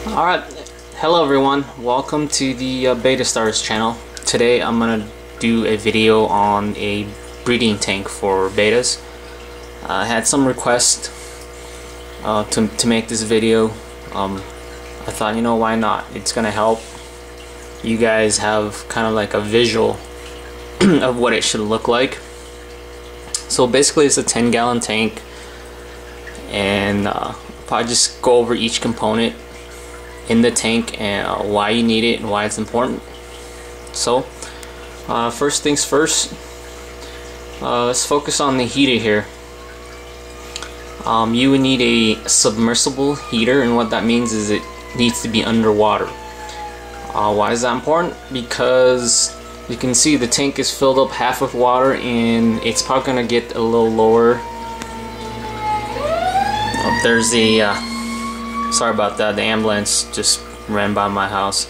Alright, hello everyone, welcome to the Beta Stars channel. Today I'm gonna do a video on a breeding tank for betas. I had some requests to make this video. I thought, you know, why not? It's gonna help you guys have kind of like a visual of what it should look like. So basically it's a 10-gallon tank, and I'll probably just go over each component in the tank and why you need it and why it's important. So first things first, let's focus on the heater here. You would need a submersible heater, and what that means is it needs to be underwater. Why is that important? Because you can see the tank is filled up half with water, and it's probably gonna get a little lower. There's a sorry about that, the ambulance just ran by my house.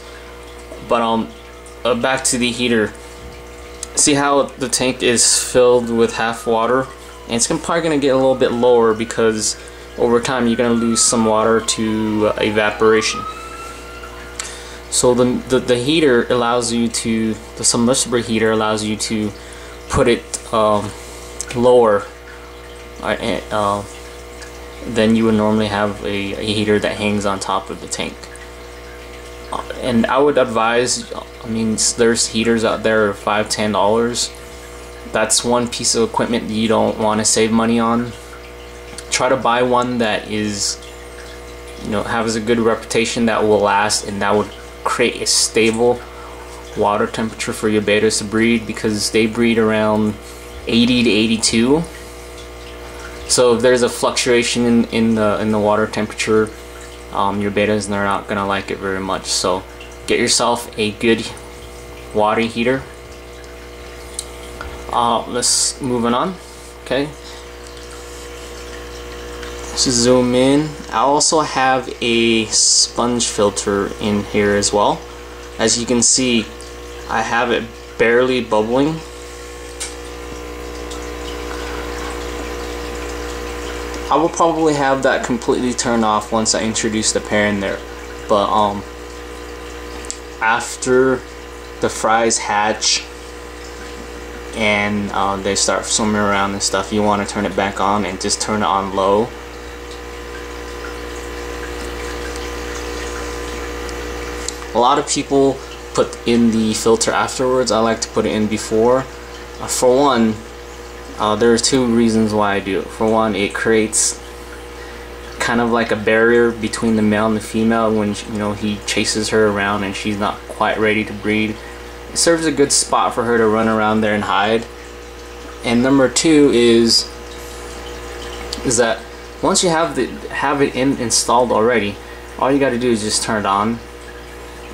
But back to the heater. See how the tank is filled with half water, and it's probably gonna get a little bit lower because over time you're gonna lose some water to evaporation. So the heater allows you to, the submersible heater allows you to put it lower than you would normally have a heater that hangs on top of the tank. And I would advise, I mean, there's heaters out there of $5–10. That's one piece of equipment you don't want to save money on. Try to buy one that is, you know, has a good reputation, that will last, and that would create a stable water temperature for your betas to breed, because they breed around 80 to 82. So if there's a fluctuation in the water temperature, your betas, they're not gonna like it very much. So get yourself a good water heater. Let's move on. Okay, let's zoom in. I also have a sponge filter in here as well. As you can see, I have it barely bubbling. I will probably have that completely turned off once I introduce the pair in there. But after the fries hatch and they start swimming around and stuff, you want to turn it back on and just turn it on low. A lot of people put in the filter afterwards. I like to put it in before. For one, there are two reasons why I do it. For one, it creates kind of like a barrier between the male and the female when, you know, he chases her around and she's not quite ready to breed. It serves a good spot for her to run around there and hide. And number two is that once you have it installed already, all you got to do is just turn it on.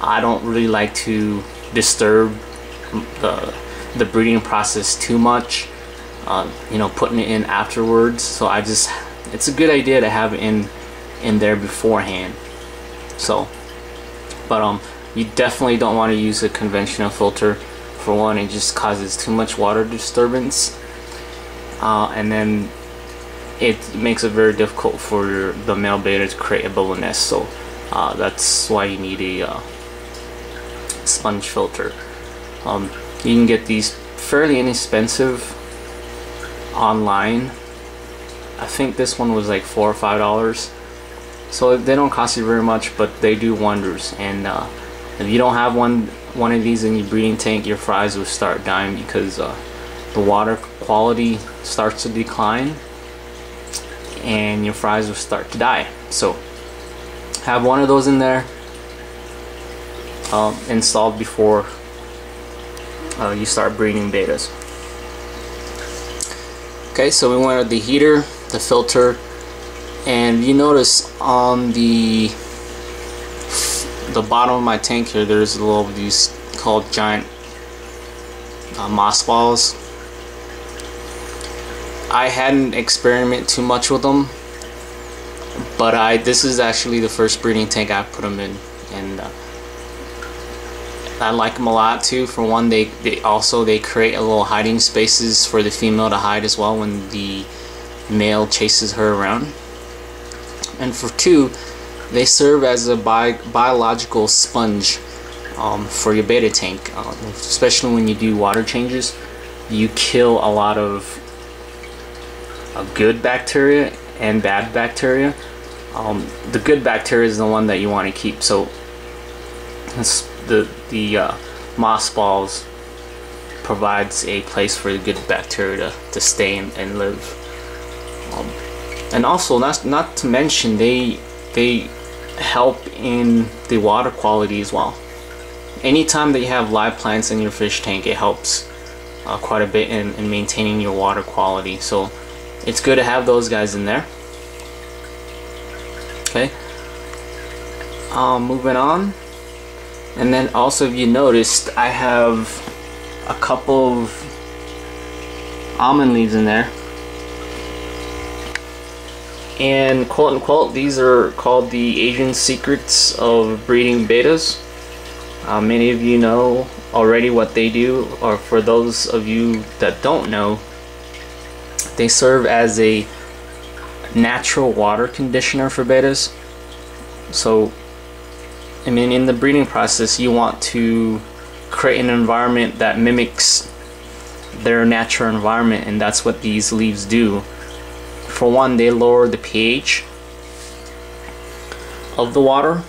I don't really like to disturb the breeding process too much. You know, putting it in afterwards. So it's a good idea to have it in there beforehand. So, but you definitely don't want to use a conventional filter. For one, it just causes too much water disturbance, and then it makes it very difficult for the male beta to create a bubble nest. So that's why you need a sponge filter. You can get these fairly inexpensive online. I think this one was like $4 or $5, so they don't cost you very much, but they do wonders. And if you don't have one of these in your breeding tank, your fries will start dying because the water quality starts to decline and your fries will start to die. So have one of those in there installed before you start breeding betas. Okay, so we went with the heater, the filter, and you notice on the bottom of my tank here, there's a little, these called giant moss balls. I hadn't experimented too much with them, but this is actually the first breeding tank I put them in, and I like them a lot too. For one, they create a little hiding spaces for the female to hide as well when the male chases her around. And for two, They serve as a biological sponge for your betta tank, especially when you do water changes. You kill a lot of good bacteria and bad bacteria. The good bacteria is the one that you want to keep. So the mothballs provides a place for the good bacteria to stay and live. And also, not to mention, they help in the water quality as well. Anytime that you have live plants in your fish tank, it helps quite a bit in maintaining your water quality. So it's good to have those guys in there. Okay, moving on. And then also, if you noticed, I have a couple of almond leaves in there, and quote unquote, these are called the Asian secrets of breeding bettas. Many of you know already what they do, or for those of you that don't know, they serve as a natural water conditioner for bettas. So I mean, in the breeding process, you want to create an environment that mimics their natural environment, and that's what these leaves do. For one, they lower the pH of the water.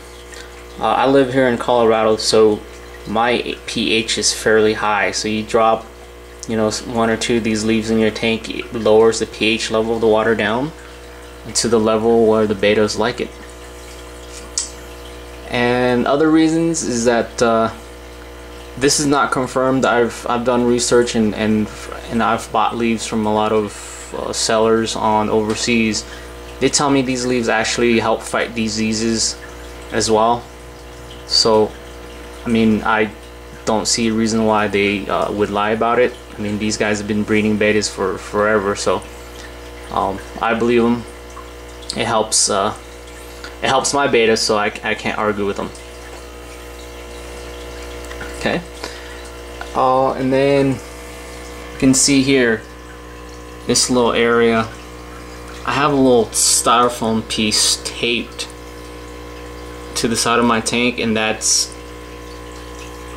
I live here in Colorado, so my pH is fairly high. So you drop, you know, one or two of these leaves in your tank, it lowers the pH level of the water down to the level where the bettas like it. And other reasons is that this is not confirmed. I've done research and I've bought leaves from a lot of sellers on overseas. They tell me these leaves actually help fight diseases as well. So I mean, I don't see a reason why they would lie about it. I mean, these guys have been breeding bettas for forever, so I believe them. It helps my betta, so I can't argue with them. Okay. And then you can see here, this little area, I have a little styrofoam piece taped to the side of my tank, and that's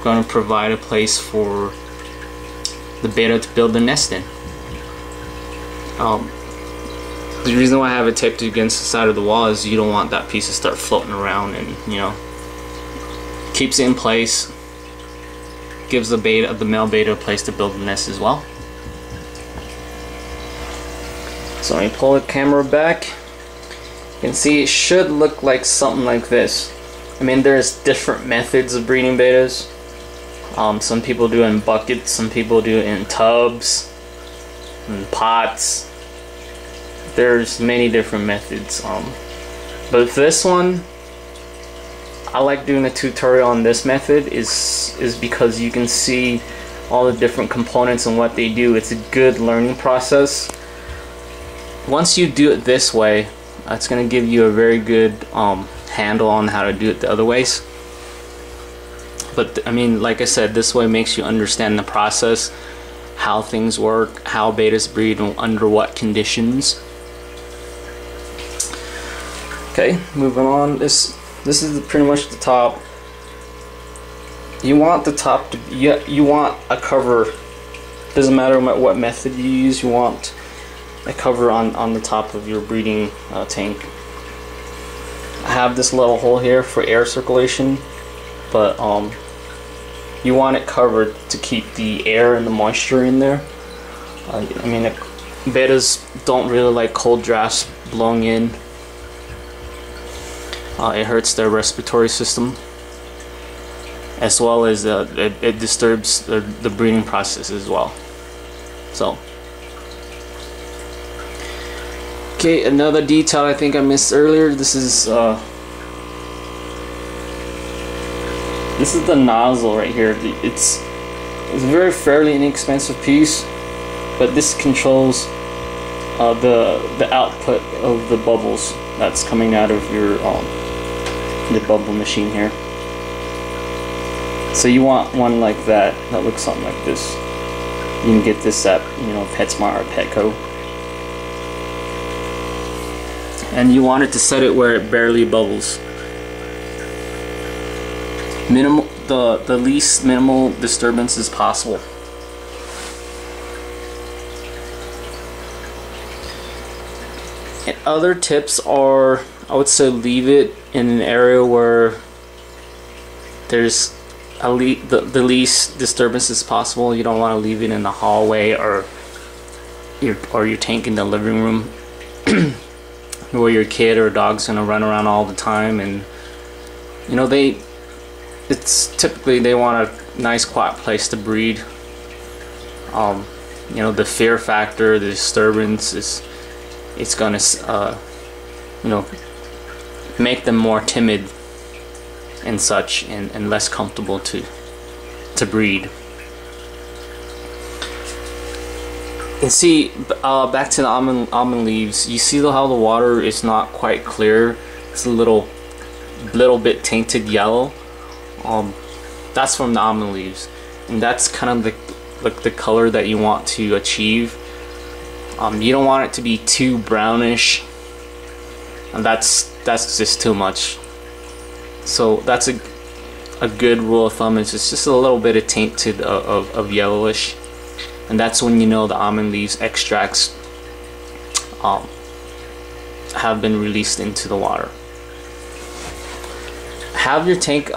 going to provide a place for the betta to build a nest in. The reason why I have it taped against the side of the wall is you don't want that piece to start floating around, and you know, keeps it in place, gives the male betta a place to build the nest as well. So let me pull the camera back. You can see it should look like something like this. I mean, there's different methods of breeding bettas. Some people do it in buckets, some people do it in tubs, in pots. There's many different methods, but this one, I like doing a tutorial on this method is because you can see all the different components and what they do. It's a good learning process. Once you do it this way, it's going to give you a very good handle on how to do it the other ways. But I mean, like I said, this way makes you understand the process, how things work, how bettas breed, and under what conditions. Okay, moving on. This is pretty much the top. You want the top to be, you want a cover. Doesn't matter what method you use. You want a cover on the top of your breeding tank. I have this little hole here for air circulation, but you want it covered to keep the air and the moisture in there. I mean, bettas don't really like cold drafts blowing in. It hurts their respiratory system, as well as it disturbs the breeding process as well. So, okay, another detail I think I missed earlier. This is the nozzle right here. It's a very fairly inexpensive piece, but this controls the output of the bubbles that's coming out of your the bubble machine here. So you want one like that looks something like this. You can get this at, you know, PetSmart or Petco, and you want it to set it where it barely bubbles. the least minimal disturbance as possible. And other tips are, I would say, leave it in an area where there's the least disturbance as possible. You don't want to leave it in the hallway or your tank in the living room where your kid or dog's gonna run around all the time, and you know, it's typically they want a nice quiet place to breed. You know, the fear factor, the disturbance it's gonna you know, make them more timid and such, and less comfortable to breed. And see, back to the almond leaves, you see how the water is not quite clear. It's a little bit tainted yellow. That's from the almond leaves, and that's kind of the color that you want to achieve. You don't want it to be too brownish, and that's just too much. So that's a good rule of thumb, is it's just a little bit of tainted of yellowish, and that's when you know the almond leaves extracts have been released into the water. Have your tank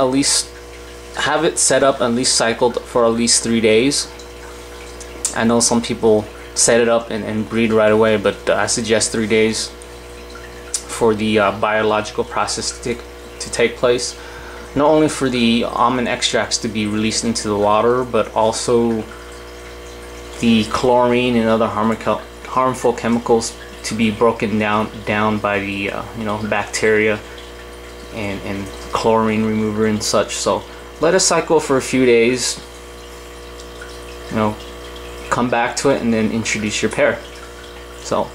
have it set up at least cycled for at least 3 days. I know some people set it up and breed right away, but I suggest 3 days for the biological process to take place. Not only for the almond extracts to be released into the water, but also the chlorine and other harmful chemicals to be broken down by the you know, bacteria and chlorine remover and such. So let it cycle for a few days, you know, come back to it, and then introduce your pair. So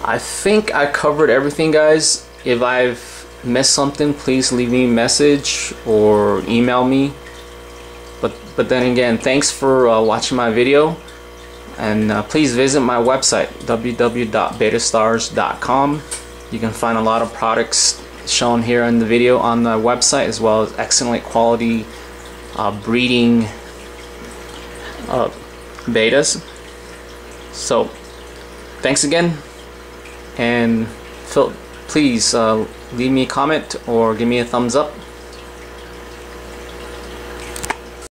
I think I covered everything, guys. If I've missed something, please leave me a message or email me. But then again, thanks for watching my video, and please visit my website, www.bettastars.com. You can find a lot of products shown here in the video on the website, as well as excellent quality breeding bettas. So thanks again, and please leave me a comment or give me a thumbs up.